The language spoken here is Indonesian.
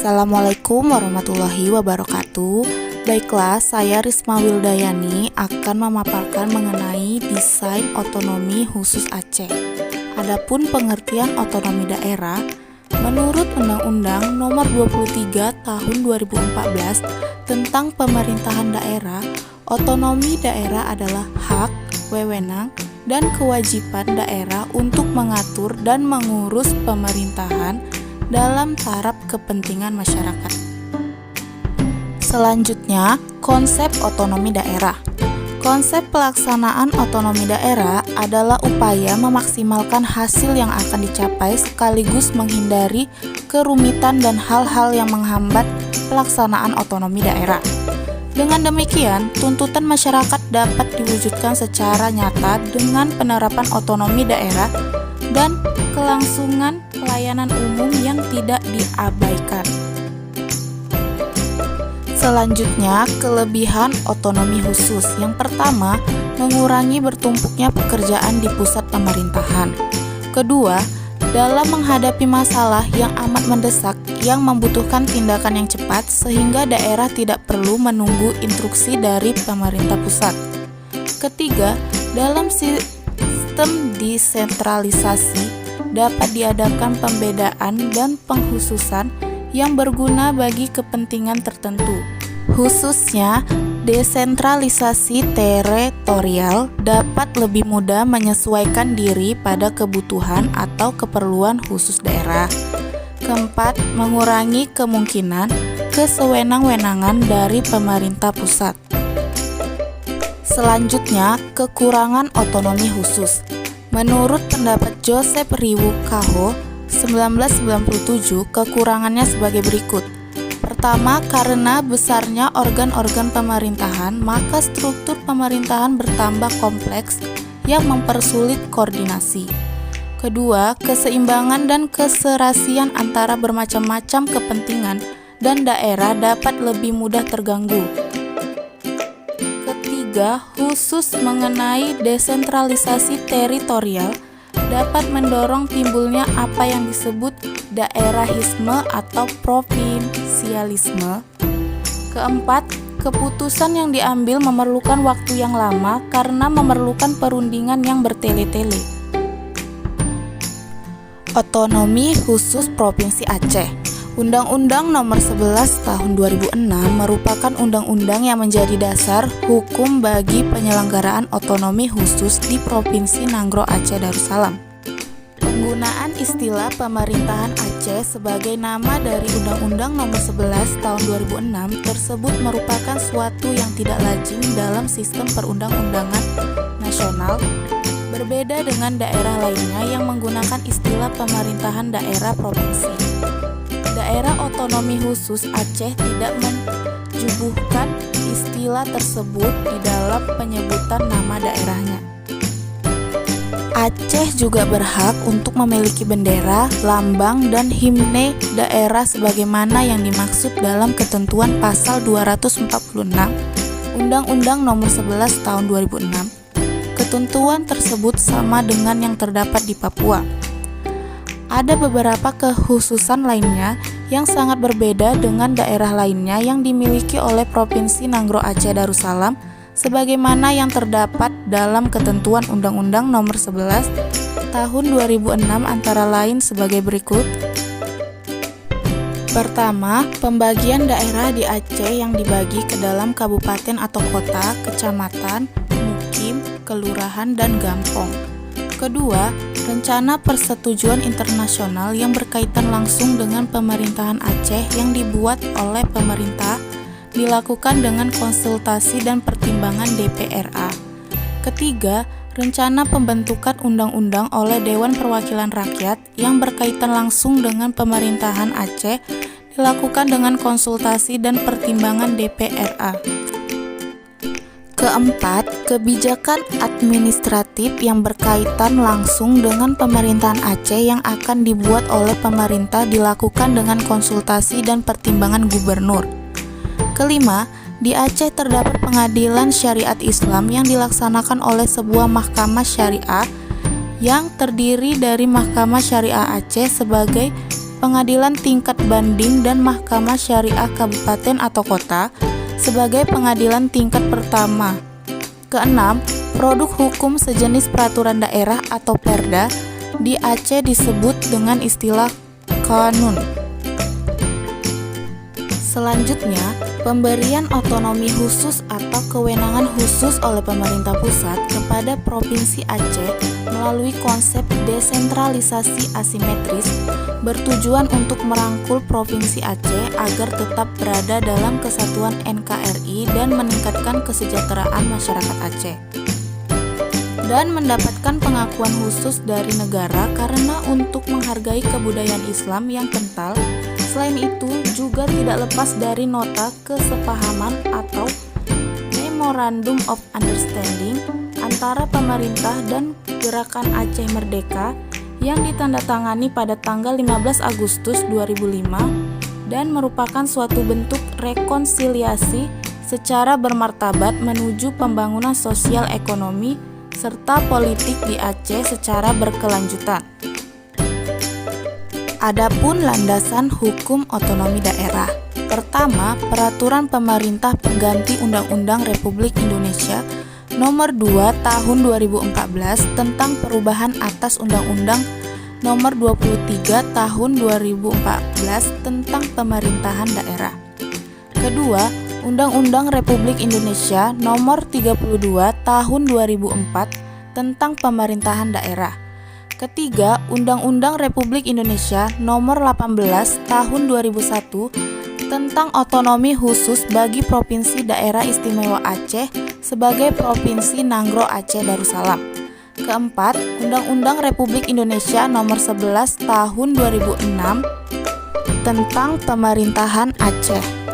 Assalamualaikum warahmatullahi wabarakatuh. Baiklah, saya Risma Wildayani akan memaparkan mengenai desain otonomi khusus Aceh. Adapun pengertian otonomi daerah, menurut Undang-Undang Nomor 23 Tahun 2014 tentang Pemerintahan Daerah, otonomi daerah adalah hak, wewenang, dan kewajiban daerah untuk mengatur dan mengurus pemerintahan dalam taraf kepentingan masyarakat. Selanjutnya, konsep otonomi daerah. Konsep pelaksanaan otonomi daerah adalah upaya memaksimalkan hasil yang akan dicapai sekaligus menghindari kerumitan dan hal-hal yang menghambat pelaksanaan otonomi daerah. Dengan demikian, tuntutan masyarakat dapat diwujudkan secara nyata dengan penerapan otonomi daerah dan kelangsungan pelayanan umum yang tidak diabaikan. Selanjutnya, kelebihan otonomi khusus. Yang pertama, mengurangi bertumpuknya pekerjaan di pusat pemerintahan. Kedua, dalam menghadapi masalah yang amat mendesak yang membutuhkan tindakan yang cepat sehingga daerah tidak perlu menunggu instruksi dari pemerintah pusat. Ketiga, dalam sistem desentralisasi dapat diadakan pembedaan dan pengkhususan yang berguna bagi kepentingan tertentu. Khususnya, desentralisasi teritorial dapat lebih mudah menyesuaikan diri pada kebutuhan atau keperluan khusus daerah. Keempat, mengurangi kemungkinan kesewenang-wenangan dari pemerintah pusat. Selanjutnya, kekurangan otonomi khusus. Menurut pendapat Joseph Riwu Kaho 1997, kekurangannya sebagai berikut. Pertama, karena besarnya organ-organ pemerintahan, maka struktur pemerintahan bertambah kompleks yang mempersulit koordinasi. Kedua, keseimbangan dan keserasian antara bermacam-macam kepentingan dan daerah dapat lebih mudah terganggu. Ketiga, khusus mengenai desentralisasi teritorial dapat mendorong timbulnya apa yang disebut daerahisme atau provinsialisme. Keempat, keputusan yang diambil memerlukan waktu yang lama karena memerlukan perundingan yang bertele-tele. Otonomi khusus Provinsi Aceh. Undang-Undang Nomor 11 Tahun 2006 merupakan undang-undang yang menjadi dasar hukum bagi penyelenggaraan otonomi khusus di Provinsi Nanggroe Aceh Darussalam. Penggunaan istilah pemerintahan Aceh sebagai nama dari Undang-Undang Nomor 11 Tahun 2006 tersebut merupakan suatu yang tidak lazim dalam sistem perundang-undangan nasional, berbeda dengan daerah lainnya yang menggunakan istilah pemerintahan daerah provinsi. Daerah otonomi khusus Aceh tidak menjubuhkan istilah tersebut di dalam penyebutan nama daerahnya. Aceh juga berhak untuk memiliki bendera, lambang, dan himne daerah sebagaimana yang dimaksud dalam ketentuan pasal 246 Undang-Undang Nomor 11 Tahun 2006. Ketentuan tersebut sama dengan yang terdapat di Papua. Ada beberapa kekhususan lainnya yang sangat berbeda dengan daerah lainnya yang dimiliki oleh Provinsi Nanggroe Aceh Darussalam sebagaimana yang terdapat dalam ketentuan Undang-Undang Nomor 11 Tahun 2006 antara lain sebagai berikut. Pertama, pembagian daerah di Aceh yang dibagi ke dalam kabupaten atau kota, kecamatan, mukim, kelurahan, dan gampong. Kedua, rencana persetujuan internasional yang berkaitan langsung dengan pemerintahan Aceh yang dibuat oleh pemerintah dilakukan dengan konsultasi dan pertimbangan DPRA. Ketiga, rencana pembentukan undang-undang oleh Dewan Perwakilan Rakyat yang berkaitan langsung dengan pemerintahan Aceh dilakukan dengan konsultasi dan pertimbangan DPRA. Keempat, kebijakan administratif yang berkaitan langsung dengan pemerintahan Aceh yang akan dibuat oleh pemerintah dilakukan dengan konsultasi dan pertimbangan gubernur. Kelima, di Aceh terdapat pengadilan syariat Islam yang dilaksanakan oleh sebuah mahkamah syariah yang terdiri dari Mahkamah Syariah Aceh sebagai pengadilan tingkat banding dan mahkamah syariah kabupaten atau kota sebagai pengadilan tingkat pertama. Keenam, produk hukum sejenis peraturan daerah atau perda di Aceh disebut dengan istilah kanun. Selanjutnya, pemberian otonomi khusus atau kewenangan khusus oleh pemerintah pusat kepada Provinsi Aceh melalui konsep desentralisasi asimetris bertujuan untuk merangkul Provinsi Aceh agar tetap berada dalam kesatuan NKRI dan meningkatkan kesejahteraan masyarakat Aceh. Dan mendapatkan pengakuan khusus dari negara karena untuk menghargai kebudayaan Islam yang kental. Selain itu, juga tidak lepas dari nota kesepahaman atau Memorandum of Understanding antara pemerintah dan Gerakan Aceh Merdeka yang ditandatangani pada tanggal 15 Agustus 2005 dan merupakan suatu bentuk rekonsiliasi secara bermartabat menuju pembangunan sosial ekonomi serta politik di Aceh secara berkelanjutan. Adapun landasan hukum otonomi daerah. Pertama, Peraturan Pemerintah Pengganti Undang-Undang Republik Indonesia Nomor 2 Tahun 2014 tentang perubahan atas Undang-Undang Nomor 23 Tahun 2014 tentang pemerintahan daerah. Kedua, Undang-Undang Republik Indonesia Nomor 32 Tahun 2004 tentang pemerintahan daerah. Ketiga, Undang-Undang Republik Indonesia Nomor 18 Tahun 2001 tentang otonomi khusus bagi Provinsi Daerah Istimewa Aceh sebagai Provinsi Nanggroe Aceh Darussalam. Keempat, Undang-Undang Republik Indonesia Nomor 11 Tahun 2006 tentang pemerintahan Aceh.